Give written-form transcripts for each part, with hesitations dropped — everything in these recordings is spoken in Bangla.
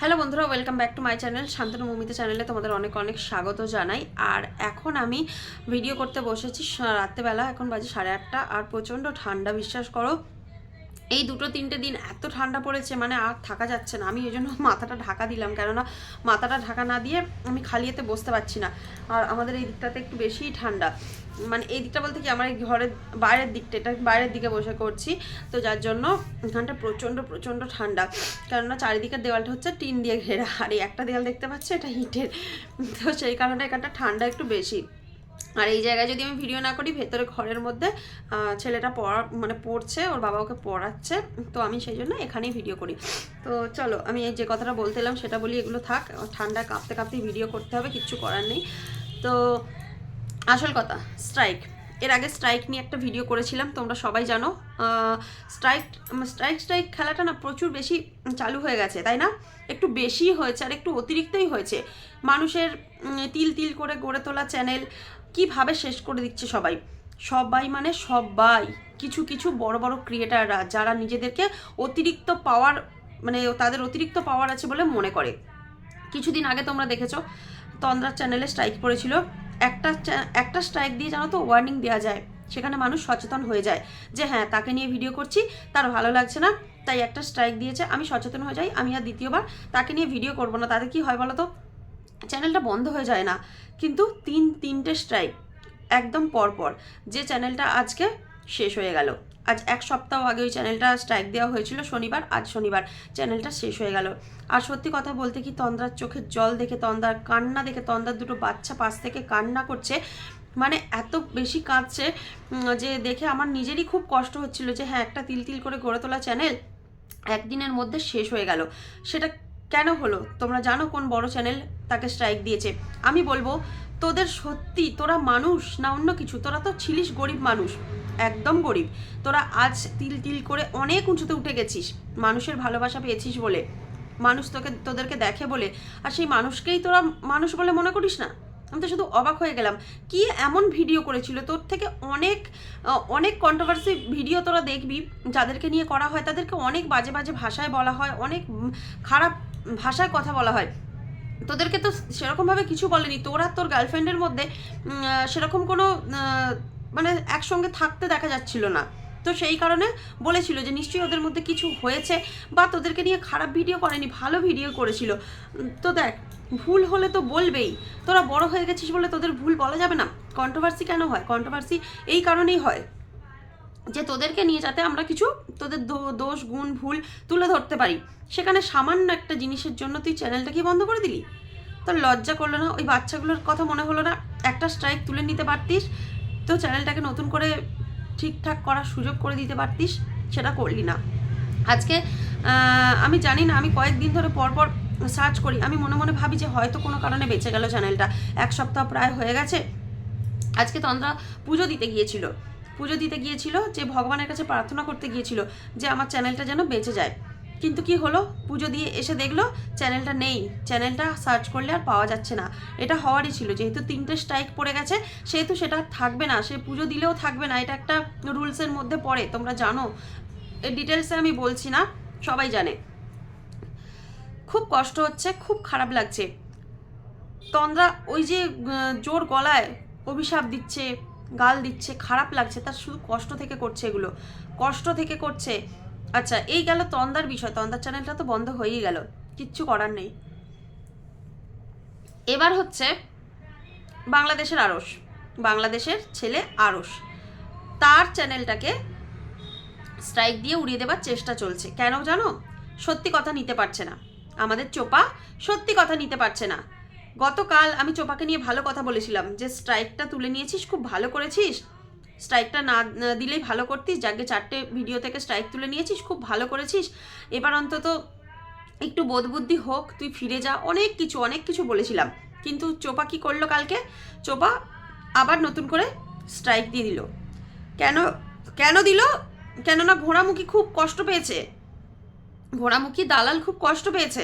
হ্যালো বন্ধুরা, welcome back to my channel Shantanu Moumita চ্যানেলে তোমাদের অনেক অনেক স্বাগত জানাই। আর এখন আমি ভিডিও করতে বসেছি রাত্রেবেলা, এখন বাজে 8:30 আর প্রচণ্ড ঠান্ডা, বিশ্বাস করো। এই 2-3টে দিন এত ঠান্ডা পড়েছে, মানে আর থাকা যাচ্ছে না। আমি এই জন্য মাথাটা ঢাকা দিলাম, কেননা মাথাটা ঢাকা না দিয়ে আমি খালি এতে বসতে পারছি না। আর আমাদের এই দিকটাতে একটু বেশিই ঠান্ডা, মানে এই দিকটা বলতে কি আমার এই ঘরের বাইরের দিকটা, এটা বাইরের দিকে বসে করছি, তো যার জন্য এখানটা প্রচণ্ড প্রচণ্ড ঠান্ডা। কেননা চারিদিকের দেওয়ালটা হচ্ছে টিন দিয়ে ঘেরা, আর এই একটা দেওয়াল দেখতে পাচ্ছি এটা হিটের, তো সেই কারণে এখানটা ঠান্ডা একটু বেশি। আর এই জায়গায় যদি আমি ভিডিও না করি, ভেতরে ঘরের মধ্যে ছেলেটা পড়ছে, ওর বাবা ওকে পড়াচ্ছে, তো আমি সেই জন্য এখানেই ভিডিও করি। তো চলো আমি এই যে কথাটা বলতে এলাম সেটা বলি, এগুলো থাক, ঠান্ডায় কাঁপতে কাঁপতেই ভিডিও করতে হবে, কিচ্ছু করার নেই। তো আসল কথা, স্ট্রাইক। এর আগে স্ট্রাইক নিয়ে একটা ভিডিও করেছিলাম, তোমরা সবাই জানো। স্ট্রাইক স্ট্রাইক স্ট্রাইক খেলাটা না প্রচুর বেশি চালু হয়ে গেছে, তাই না? একটু বেশি হয়েছে আর একটু অতিরিক্তই হয়েছে। মানুষের তিল তিল করে গড়ে তোলা চ্যানেল কীভাবে শেষ করে দিচ্ছে সবাই। সবাই মানে সবাই, কিছু কিছু বড় বড় ক্রিয়েটাররা যারা নিজেদেরকে অতিরিক্ত পাওয়ার, মানে তাদের অতিরিক্ত পাওয়ার আছে বলে মনে করে। কিছুদিন আগে তোমরা দেখেছো তন্দ্রার চ্যানেলে স্ট্রাইক পড়েছিল। একটা স্ট্রাইক দিয়ে জানো তো ওয়ার্নিং দেওয়া যায়, সেখানে মানুষ সচেতন হয়ে যায় যে হ্যাঁ তাকে নিয়ে ভিডিও করছি, তার ভালো লাগছে না, তাই একটা স্ট্রাইক দিয়েছে, আমি সচেতন হয়ে যাই, আমি আর দ্বিতীয়বার তাকে নিয়ে ভিডিও করবো না। তাতে কি হয় বলো তো, চ্যানেলটা বন্ধ হয়ে যায় না। কিন্তু তিনটে স্ট্রাইক একদম পরপর, যে চ্যানেলটা আজকে শেষ হয়ে গেল। আজ এক সপ্তাহ আগে ওই চ্যানেলটা স্ট্রাইক দেওয়া হয়েছিল শনিবার, আজ শনিবার চ্যানেলটা শেষ হয়ে গেল। আর সত্যি কথা বলতে কি, তন্দ্রার চোখের জল দেখে, তন্দ্রার কান্না দেখে, তন্দ্রার দুটো বাচ্চা পাশ থেকে কান্না করছে, মানে এত বেশি কাঁদছে যে দেখে আমার নিজেরই খুব কষ্ট হচ্ছিল যে হ্যাঁ একটা তিল তিল করে গড়ে তোলা চ্যানেল একদিনের মধ্যে শেষ হয়ে গেল। সেটা কেন হলো তোমরা জানো? কোন বড় চ্যানেল তাকে স্ট্রাইক দিয়েছে? আমি বলবো, তোদের সত্যি তোরা মানুষ না অন্য কিছু? তোরা তো ছিলিস গরিব মানুষ, একদম গরিব। তোরা আজ তিল তিল করে অনেক উঁচুতে উঠে গেছিস, মানুষের ভালোবাসা পেয়েছিস বলে, মানুষ তোদেরকে দেখে বলে, আর সেই মানুষকেই তোরা মানুষ বলে মনে করিস না। আমি তো শুধু অবাক হয়ে গেলাম, কি এমন ভিডিও করেছিল? তোর থেকে অনেক অনেক কন্ট্রোভার্সি ভিডিও তোরা দেখবি, যাদেরকে নিয়ে করা হয় তাদেরকে অনেক বাজে বাজে ভাষায় বলা হয়, অনেক খারাপ ভাষায় কথা বলা হয়। তোদেরকে তো সেরকমভাবে কিছু বলেনি, তোর আর তোর গার্লফ্রেন্ডের মধ্যে সেরকম কোনো মানে একসঙ্গে থাকতে দেখা যাচ্ছিল না। তো সেই কারণে বলেছিল যে নিশ্চয়ই ওদের মধ্যে কিছু হয়েছে, বা তোদেরকে নিয়ে খারাপ ভিডিও করেনি, ভালো ভিডিও করেছিল। তো দেখ, ভুল হলে তো বলবেই, তোরা বড় হয়ে গেছিস বলে তোদের ভুল বলা যাবে না? কন্ট্রোভার্সি কেন হয়? কন্ট্রোভার্সি এই কারণেই হয় যে তোদেরকে নিয়ে যাতে আমরা কিছু তোদের দোষ গুণ ভুল তুলে ধরতে পারি। সেখানে সামান্য একটা জিনিসের জন্য তুই চ্যানেলটাকে বন্ধ করে দিলি? তোর লজ্জা করলো না? ওই বাচ্চাগুলোর কথা মনে হলো না? একটা স্ট্রাইক তুলে নিতে পারতিস, তো চ্যানেলটাকে নতুন করে ঠিকঠাক করার সুযোগ করে দিতে পারতিস, সেটা করলি না। আজকে আমি জানি না, আমি কয়েকদিন ধরে পরপর সার্চ করি, আমি মনে মনে ভাবি যে হয়তো কোনো কারণে বেঁচে গেল চ্যানেলটা। এক সপ্তাহ প্রায় হয়ে গেছে। আজকে তন্দ্রা পুজো দিতে গিয়েছিল, যে ভগবানের কাছে প্রার্থনা করতে গিয়েছিল যে আমার চ্যানেলটা যেন বেঁচে যায়। কিন্তু কি হলো, পুজো দিয়ে এসে দেখলো চ্যানেলটা নেই, চ্যানেলটা সার্চ করলে আর পাওয়া যাচ্ছে না। এটা হওয়ারই ছিল, যেহেতু 3টে স্ট্রাইক পড়ে গেছে সেহেতু সেটা থাকবে না, সে পুজো দিলেও থাকবে না, এটা একটা রুলসের মধ্যে পড়ে, তোমরা জানো। এই ডিটেলসে আমি বলছি না, সবাই জানে। খুব কষ্ট হচ্ছে, খুব খারাপ লাগছে। তন্দ্রা ওই যে জোর গলায় অভিশাপ দিচ্ছে, গাল দিচ্ছে, খারাপ লাগছে, তার শুধু কষ্ট থেকে করছে, এগুলো কষ্ট থেকে করছে। আচ্ছা, এই গেল তন্দার বিষয়, তন্দার চ্যানেলটা তো বন্ধ হয়েই গেল, কিচ্ছু করার নেই। এবার হচ্ছে বাংলাদেশের আরশ, বাংলাদেশের ছেলে আরশ, তার চ্যানেলটাকে স্ট্রাইক দিয়ে উড়িয়ে দেবার চেষ্টা চলছে। কেন জানো? সত্যি কথা নিতে পারছে না আমাদের চোপা, সত্যি কথা নিতে পারছে না। গতকাল আমি চোপাকে নিয়ে ভালো কথা বলেছিলাম যে স্ট্রাইকটা তুলে নিয়েছিস, খুব ভালো করেছিস, স্ট্রাইকটা না দিলেই ভালো করতিস, যাকে 4টে ভিডিও থেকে স্ট্রাইক তুলে নিয়েছিস, খুব ভালো করেছিস, এবার অন্তত একটু বোধবুদ্ধি হোক, তুই ফিরে যা, অনেক কিছু বলেছিলাম। কিন্তু চোপা কি করলো কালকে? চোপা আবার নতুন করে স্ট্রাইক দিয়ে দিল। কেন কেন দিল? কেননা ঘোড়ামুখী খুব কষ্ট পেয়েছে, ঘোড়ামুখী দালাল খুব কষ্ট পেয়েছে,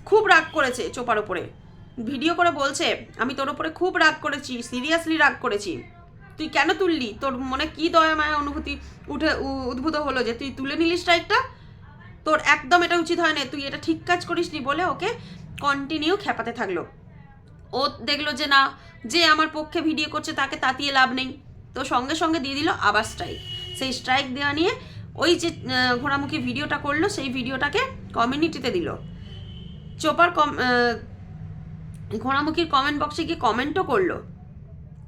খুব রাগ করেছে চোপার ওপরে, ভিডিও করে বলছে আমি তোর ওপরে খুব রাগ করেছি, সিরিয়াসলি রাগ করেছি, তুই কেন তুললি? তোর মনে কি দয়া মায়া অনুভূতি উদ্ভূত হলো যে তুই তুলে নিলি স্ট্রাইকটা? তোর একদম এটা উচিত হয় না, তুই এটা ঠিক কাজ করিসনি বলে ওকে কন্টিনিউ খেপাতে থাকলো। ও দেখলো যে না, যে আমার পক্ষে ভিডিও করছে তাকে তাতিয়ে লাভ নেই, তো সঙ্গে সঙ্গে দিয়ে দিল আবার স্ট্রাইক। সেই স্ট্রাইক দেওয়া নিয়ে ওই যে ঘোড়ামুখী ভিডিওটা করলো সেই ভিডিওটাকে কমিউনিটিতে দিল। চোপার ঘোড়ামুখীর কমেন্ট বক্সে গিয়ে কমেন্টও করলো।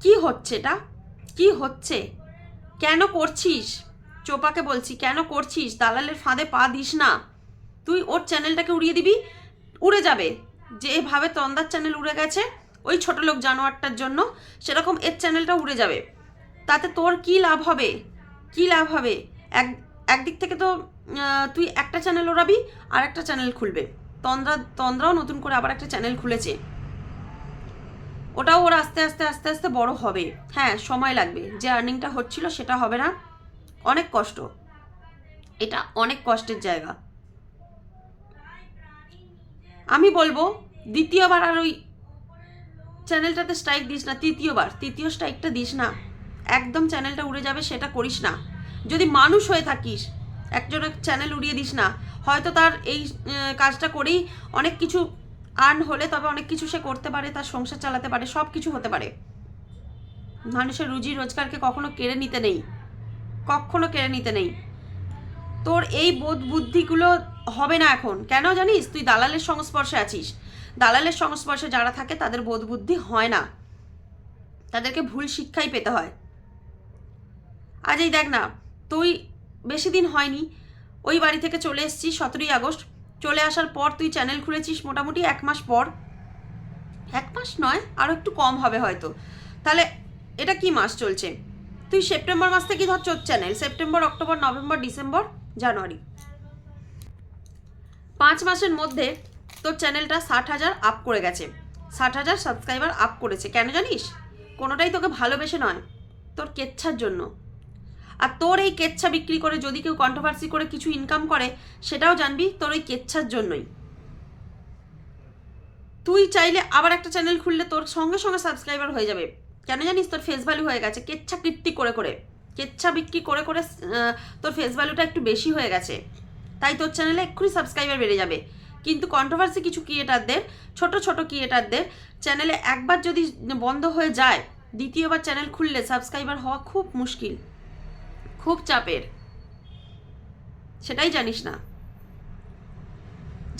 কি হচ্ছে এটা, কি হচ্ছে, কেন করছিস? চোপাকে বলছি কেন করছিস? দালালের ফাঁদে পা দিস না। তুই ওর চ্যানেলটাকে উড়িয়ে দিবি, উড়ে যাবে। যেভাবে তন্দার চ্যানেল উড়ে গেছে ওই ছোট লোক জানোয়ারটার জন্য, সেরকম এর চ্যানেলটা উড়ে যাবে। তাতে তোর কি লাভ হবে? কি লাভ হবে? একদিক থেকে তো তুই একটা চ্যানেল ওড়াবি আর একটা চ্যানেল খুলবে। তন্দ্রাও নতুন করে আবার একটা চ্যানেল খুলেছে, ওটাও ওর আস্তে আস্তে আস্তে আস্তে বড় হবে। হ্যাঁ, সময় লাগবে, যে আর্নিংটা হচ্ছিল সেটা হবে না, অনেক কষ্ট, এটা অনেক কষ্টের জায়গা। আমি বলবো দ্বিতীয়বার আর ওই চ্যানেলটাতে স্ট্রাইক দিস না, তৃতীয় স্ট্রাইকটা দিস না, একদম চ্যানেলটা উড়ে যাবে সেটা করিস না। যদি মানুষ হয়ে থাকিস একজনের চ্যানেল উড়িয়ে দিস না। হয়তো তার এই কাজটা করেই অনেক কিছু আর্ন হলে, তবে অনেক কিছু সে করতে পারে, তার সংসার চালাতে পারে, সব কিছু হতে পারে। মানুষের রুজি রোজগারকে কখনো কেড়ে নিতে নেই, কখনো কেড়ে নিতে নেই। তোর এই বোধ বুদ্ধিগুলো হবে না এখন, কেন জানিস? তুই দালালের সংস্পর্শে আছিস। দালালের সংস্পর্শে যারা থাকে তাদের বোধ বুদ্ধি হয় না, তাদেরকে ভুল শিক্ষাই পেতে হয়। আজ এই দেখ না, তুই বেশি দিন হয়নি ওই বাড়ি থেকে চলে এসেছিস 17ই আগস্ট। চলে আসার পর তুই চ্যানেল খুলেছিস মোটামুটি 1 মাস পর, 1 মাস নয় আরও একটু কম হবে হয়তো। তাহলে এটা কি মাস চলছে? তুই সেপ্টেম্বর মাস থেকে ধর চোর channel, September, October, November, December, January, 5 মাসের মধ্যে তোর চ্যানেলটা 60,000 আপ করে গেছে, 60,000 সাবস্ক্রাইবার আপ করেছে। কেন জানিস? কোনোটাই তোকে ভালোবেসে নয়, তোর কেচ্ছার জন্য। আর তোর এই কেচ্ছা বিক্রি করে যদি কেউ কন্ট্রোভার্সি করে কিছু ইনকাম করে, সেটাও জানবি তোর ওই কেচ্ছার জন্যই। তুই চাইলে আবার একটা চ্যানেল খুললে তোর সঙ্গে সঙ্গে সাবস্ক্রাইবার হয়ে যাবে। কেন জানিস? তোর ফেস ভ্যালু হয়ে গেছে, কেচ্ছা কীর্তি করে করে, কেচ্ছা বিক্রি করে করে তোর ফেস ভ্যালুটা একটু বেশি হয়ে গেছে, তাই তোর চ্যানেলে এক্ষুনি সাবস্ক্রাইবার বেড়ে যাবে। কিন্তু কন্ট্রোভার্সি কিছু ক্রিয়েটারদের, ছোট ছোট ক্রিয়েটারদের চ্যানেলে একবার যদি বন্ধ হয়ে যায়, দ্বিতীয়বার চ্যানেল খুললে সাবস্ক্রাইবার হওয়া খুব মুশকিল, খুব চাপের। সেটাই জানিস না?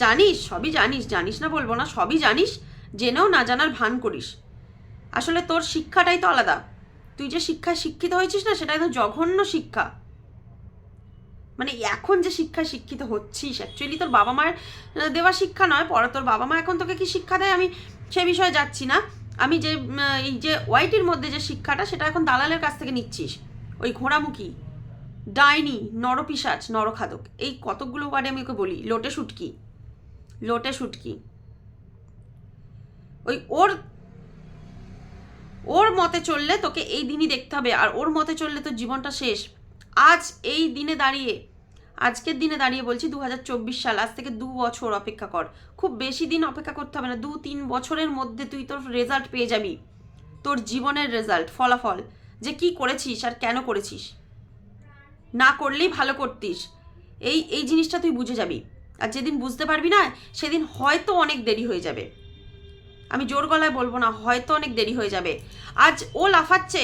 জানিস, সবই জানিস, জানিস না বলবো না, সবই জানিস, জেনেও না জানার ভান করিস। আসলে তোর শিক্ষাটাই তো আলাদা। তুই যে শিক্ষায় শিক্ষিত হয়েছিস না, সেটাই তো জঘন্য শিক্ষা। মানে এখন যে শিক্ষায় শিক্ষিত হচ্ছিস, অ্যাকচুয়ালি তোর বাবা মায়ের দেওয়া শিক্ষা নয়, পরে তোর বাবা মা এখন তোকে কি শিক্ষা দেয় আমি সে বিষয়ে যাচ্ছি না। আমি যে এই যে ওয়াইটির মধ্যে যে শিক্ষাটা, সেটা এখন দালালের কাছ থেকে নিচ্ছিস। ওই ঘোড়ামুখী, ডাইনি, নরপিশাচ, নরখাদক, এই কতকগুলো ওয়ার্ডে আমি ওকে বলি, লোটে শুটকি, লোটে শুটকি। ওই ওর মতে চললে তোকে এই দিনই দেখতে হবে, আর ওর মতে চললে তোর জীবনটা শেষ। আজ এই দিনে দাঁড়িয়ে, আজকের দিনে দাঁড়িয়ে বলছি 2024 সাল, আজ থেকে 2 বছর অপেক্ষা কর। খুব বেশি দিন অপেক্ষা করতে হবে না, 2-3 বছরের মধ্যে তুই তোর রেজাল্ট পেয়ে যাবি, তোর জীবনের রেজাল্ট, ফলাফল, যে কি করেছিস আর কেন করেছিস। না করলেই ভালো করতিস, এই জিনিসটা তুই বুঝে যাবি। আর যেদিন বুঝতে পারবি না, সেদিন হয়তো অনেক দেরি হয়ে যাবে। আমি জোর গলায় বলবো না, হয়তো অনেক দেরি হয়ে যাবে। আজ ও লাফাচ্ছে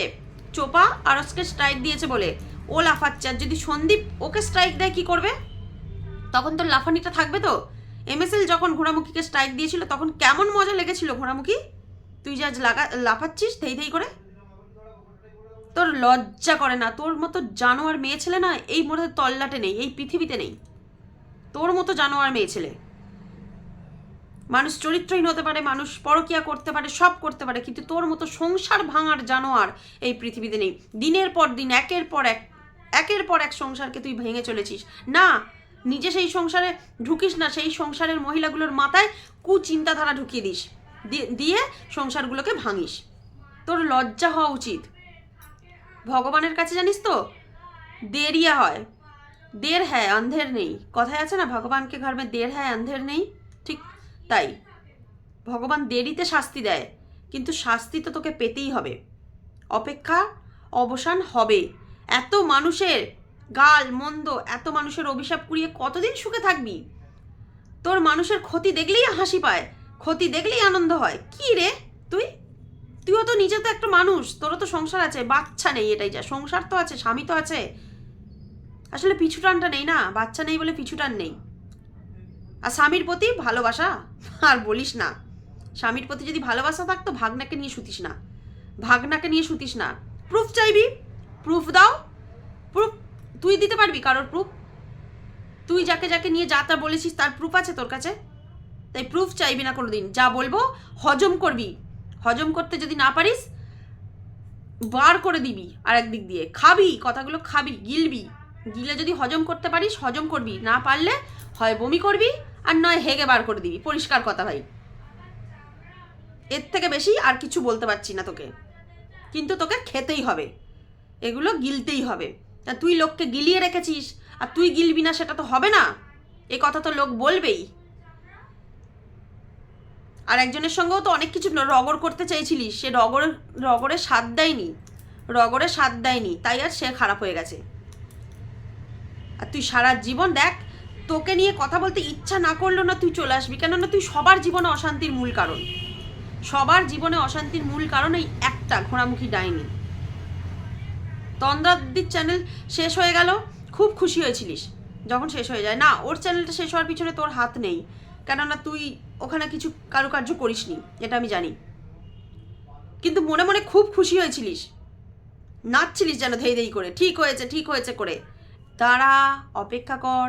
চোপা আরসকে স্ট্রাইক দিয়েছে বলে, ও লাফাচ্ছে। আর যদি সন্দীপ ওকে স্ট্রাইক দেয় কি করবে? তখন তোর লাফানিটা থাকবে তো? MSL যখন ঘোড়ামুখীকে স্ট্রাইক দিয়েছিল তখন কেমন মজা লেগেছিল ঘোড়ামুখী, তুই যে আজ লাফাচ্ছিস থেই থেই করে। তোর লজ্জা করে না? তোর মতো জানোয়ার মেয়ে ছেলে না এই মধ্যে তল্লাটে নেই, এই পৃথিবীতে নেই। তোর মতো জানোয়ার মেয়ে ছেলে। মানুষ চরিত্রহীন হতে পারে, মানুষ পরকিয়া করতে পারে, সব করতে পারে, কিন্তু তোর মতো সংসার ভাঙার জানোয়ার এই পৃথিবীতে নেই। দিনের পর দিন একের পর এক সংসারকে তুই ভেঙে চলেছিস। না, নিজে সেই সংসারে ঢুকিস না, সেই সংসারের মহিলাগুলোর মাথায় কুচিন্তাধারা ঢুকিয়ে দিস, দিয়ে সংসারগুলোকে ভাঙিস। তোর লজ্জা হওয়া উচিত। ভগবানের কাছে জানিস তো দেরিয়া হয়, দের হ্যায় অন্ধের নেই, কথায় আছে না, ভগবানকে ঘর মে দের হ্যায় অন্ধের নেই। ঠিক তাই, ভগবান দেরিতে শাস্তি দেয়, কিন্তু শাস্তি তো তোকে পেতেই হবে। অপেক্ষা অবসান হবে। এত মানুষের গাল মন্দ এত মানুষের অভিশাপ কুড়িয়ে কতদিন সুখে থাকবি? তোর মানুষের ক্ষতি দেখলেই হাসি পায়, ক্ষতি দেখলেই আনন্দ হয়। কি রে তুইও তো নিজে তো একটা মানুষ, তোরও তো সংসার আছে, বাচ্চা নেই, এটাই যা, সংসার তো আছে, স্বামী তো আছে, আসলে পিছুটানটা নেই না, বাচ্চা নেই বলে পিছুটান নেই। আর স্বামীর প্রতি ভালোবাসা আর বলিস না, স্বামীর প্রতি যদি ভালোবাসা থাকতো ভাগনাকে নিয়ে শুতিস না। প্রুফ চাইবি, প্রুফ দাও, প্রুফ তুই দিতে পারবি কারোর প্রুফ? তুই যাকে যাকে নিয়ে যা তা বলেছিস তার প্রুফ আছে তোর কাছে? তাই প্রুফ চাইবি না কোনোদিন। যা বলবো হজম করবি, হজম করতে যদি না পারিস বার করে দিবি আর একদিক দিয়ে, খাবি কথাগুলো, খাবি, গিলে যদি হজম করতে পারিস হজম করবি, না পারলে হয় বমি করবি আর নয় হেগে বার করে দিবি। পরিষ্কার কথা ভাই, এর থেকে বেশি আর কিছু বলতে পারছি না তোকে, কিন্তু তোকে খেতেই হবে, এগুলো গিলতেই হবে। তা তুই লোককে গিলিয়ে রেখেছিস আর তুই গিলবি না, সেটা তো হবে না, এ কথা তো লোক বলবেই। আর একজনের সঙ্গেও তো অনেক কিছু রগড় করতে চেয়েছিলিস, সে রগড়ে স্বাদ দেয়নি, তাই আর সে খারাপ হয়ে গেছে। আর তুই সারা জীবন দেখ, তোকে নিয়ে কথা বলতে ইচ্ছা না করলো না তুই চলে আসবি, কেননা তুই সবার জীবনে অশান্তির মূল কারণ এই একটা ঘোড়ামুখী ডাইনি। তন্দ্রাদির চ্যানেল শেষ হয়ে গেল, খুব খুশি হয়েছিলিস যখন শেষ হয়ে যায়। না, ওর চ্যানেলটা শেষ হওয়ার পিছনে তোর হাত নেই, কেননা তুই ওখানে কিছু কারুকার্য করিসনি, এটা আমি জানি, কিন্তু মনে মনে খুব খুশি হয়েছিলিস, নাচছিলিস যেন ধেই করে, ঠিক হয়েছে করে। দাঁড়া, অপেক্ষা কর,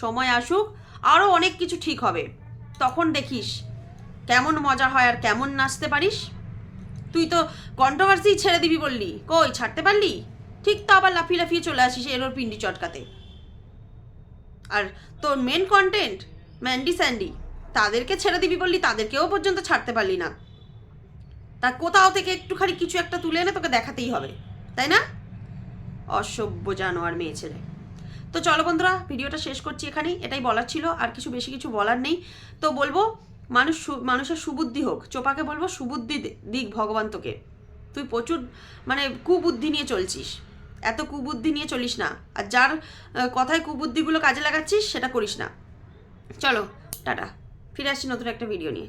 সময় আসুক, আরও অনেক কিছু ঠিক হবে, তখন দেখিস কেমন মজা হয় আর কেমন নাচতে পারিস। তুই তো কন্ট্রোভার্সি ছেড়ে দিবি বললি, কই ছাড়তে পারলি? ঠিক তো আবার লাফিয়ে চলে আসিস এরোর পিন্ডি চটকাতে। আর তোর মেন কন্টেন্ট ম্যান্ডি স্যান্ডি, তাদেরকে ছেড়ে দিবি বললি, তাদেরকেও পর্যন্ত ছাড়তে পারলি না। তা কোথাও থেকে একটুখানি কিছু একটা তুলে এনে তোকে দেখাতেই হবে, তাই না? অসভ্য জানোয়ার মেয়ে ছেলে। তো চলো বন্ধুরা, ভিডিওটা শেষ করছি এখানেই, এটাই বলার ছিল, আর বেশি কিছু বলার নেই। তো বলবো মানুষের সুবুদ্ধি হোক, চোপাকে বলবো সুবুদ্ধি দিক ভগবান তোকে। তুই প্রচুর কুবুদ্ধি নিয়ে চলছিস, এত কুবুদ্ধি নিয়ে চলিস না, আর যার কথায় কুবুদ্ধিগুলো কাজে লাগাচ্ছিস সেটা করিস না। চলো টাটা, ফিরে আসছি নতুন একটা ভিডিও নিয়ে।